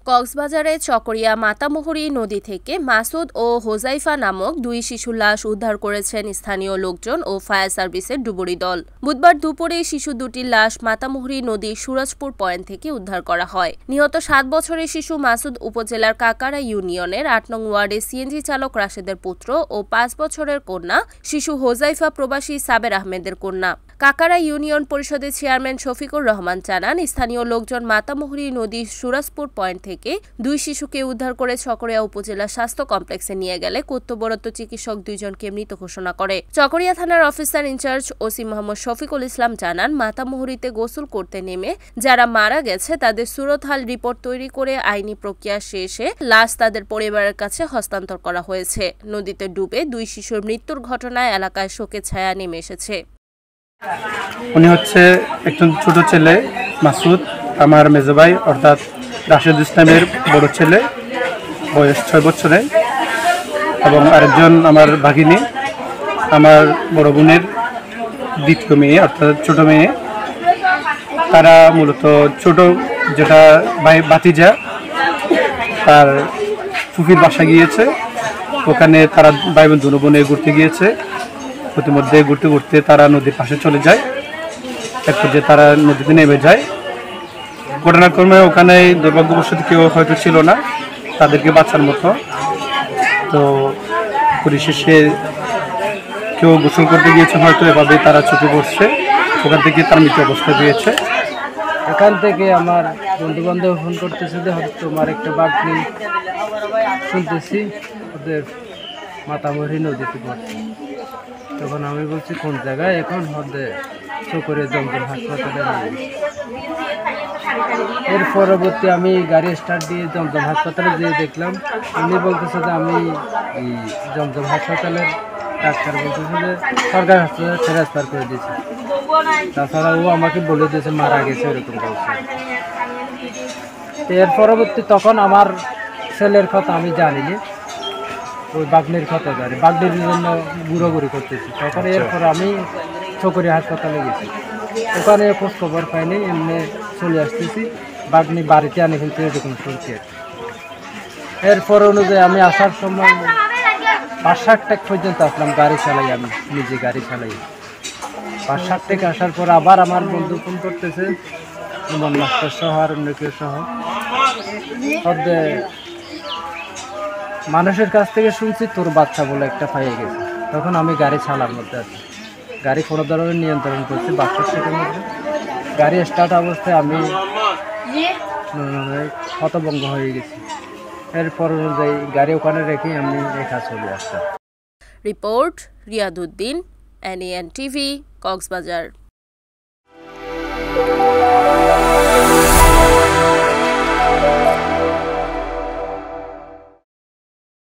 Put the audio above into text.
কক্সবাজারে চকরিয়া মাতামুহুরী নদী থেকে মাসুদ ও হোজাইফা নামক দুই শিশুর লাশ উদ্ধার করেছেন স্থানীয় লোকজন ও ফায়ার সার্ভিসের ডুবুরি দল। বুধবার দুপুরে শিশু দুটির লাশ মাতামুহুরী নদীর সুরজপুর পয়েন্ট থেকে উদ্ধার করা হয়। নিহত 7 বছরের শিশু মাসুদ উপজেলার কাকারা ইউনিয়নের 8 নং ওয়ার্ডে সিএনজি চালক রাশেদের পুত্র ও 5 বছরের কন্যা শিশু হোজাইফা প্রবাসী সাবের আহমেদের কন্যা। কাকারা ইউনিয়ন পরিষদের চেয়ারম্যান শফিকুর রহমান জানান, স্থানীয় লোকজন মাতামুহুরী নদীর সুরজপুর পয়েন্ট থেকে দুই শিশুকে উদ্ধার করে চকরিয়া উপজেলা স্বাস্থ্য কমপ্লেক্সে নিয়ে গেলে কর্তব্যরত চিকিৎসক 2 জনকে মৃত ঘোষণা করে। চকরিয়া থানার officer in charge OC Mohammad Shafiqul Islam জানান, মাতামুহুরীতে গোসল করতে নেমে যারা মারা গেছে তাদের সুরতহাল রিপোর্ট তৈরি করে আইনি প্রক্রিয়া শেষে লাশ তাদের পরিবারের কাছে হস্তান্তর করা হয়েছে। নদীতে ডুবে দুই শিশুর মৃত্যুর ঘটনায় এলাকায় শোকের ছায়া নেমে এসেছে। উনি হচ্ছে একজন ছোট ছেলে মাসুদ, আমার মেজো ভাই অর্থাৎ রাশেদ ইসলামের বড় ছেলে, বয়স 6 বছরে, এবং আরেকজন আমার ভাগিনী, আমার বড় বোনের দ্বিতীয় মেয়ে অর্থাৎ ছোট মেয়ে। তারা মূলত ছোট যেটা ভাই ভাতিজা তার ফুফির বাসা গিয়েছে, ওখানে তারা ভাই বোন দুনো বোনে ঘুরতে গিয়েছে। প্রতিমধ্যে ঘুরতে ঘুরতে তারা নদীর পাশে চলে যায়। একটু যে তারা নদীতে নেমে যায়, ঘটনাক্রমে ওখানে দুর্ভাগ্যবশত কেউ হয়তো ছিল না তাদেরকে বাঁচার মতো। তো পরিশেষে কেউ গোসল করতে গিয়েছে, হয়তো এভাবে তারা চোখে পড়ছে, ওখান থেকে তার মৃত অবস্থা পেয়েছে। এখান থেকে আমার বন্ধু বান্ধব ফোন করতেছে যে হয়তো তোমার একটা বাঘনি শুনতেছি ওদের মাতামুহুরী নদীতে পড়ছে। তখন আমি বলছি কোন জায়গায়, এখন হদে চকরিয়া জমজম হাসপাতালে। এর পরবর্তী আমি গাড়ি স্টার্ট দিয়ে জমজম হাসপাতালে যেয়ে দেখলাম উনি বলতেছে যে আমি এই জমজম হাসপাতালের ডাক্তার বলতেছে যে সরকারি হাসপাতালে ট্রান্সফার করে দিয়েছে। তাছাড়া ও আমাকে বলে দিয়েছে মারা গেছে, এরকম বলছে। এর পরবর্তী তখন আমার ছেলের কথা আমি জানিনি, ওই বাগনির কথা জানি, বাগনির জন্য ঘুরোঘুরি করতেছি। তখন এরপর আমি চকরিয়া হাসপাতালে গেছি, ওখানে খোঁজ খবর পাইনি, এমনি চলে আসতেছি। বাগনি বাড়িতে আনি ফেলতে এরকম শুনছি। এরপর অনুযায়ী আমি আসার সময় 5-7 টাকা পর্যন্ত আসলাম, গাড়ি চালাই, আমি নিজে গাড়ি চালাই। 5-7 টাকা আসার পর আবার আমার বন্ধু ফোন করতেছে, ইমন মাস্টার সহ আর অন্য কেউ সহ। মানুষের কাছ থেকে শুনছি তোর বাচ্চা বলে একটা পাইয়ে গেছে। তখন আমি গাড়ি চালার মধ্যে আছি, গাড়ি কোনো ধরনের নিয়ন্ত্রণ করছি। 62 সেকেন্ডের মধ্যে গাড়ি স্টার্ট অবস্থায় আমি হতভম্ব হয়ে গেছি। এরপর অনুযায়ী গাড়ি ওখানে রেখে আমি একা চলে আসতাম। Report রিয়াদউদ্দিন, NAN TV, Cox's Bazar.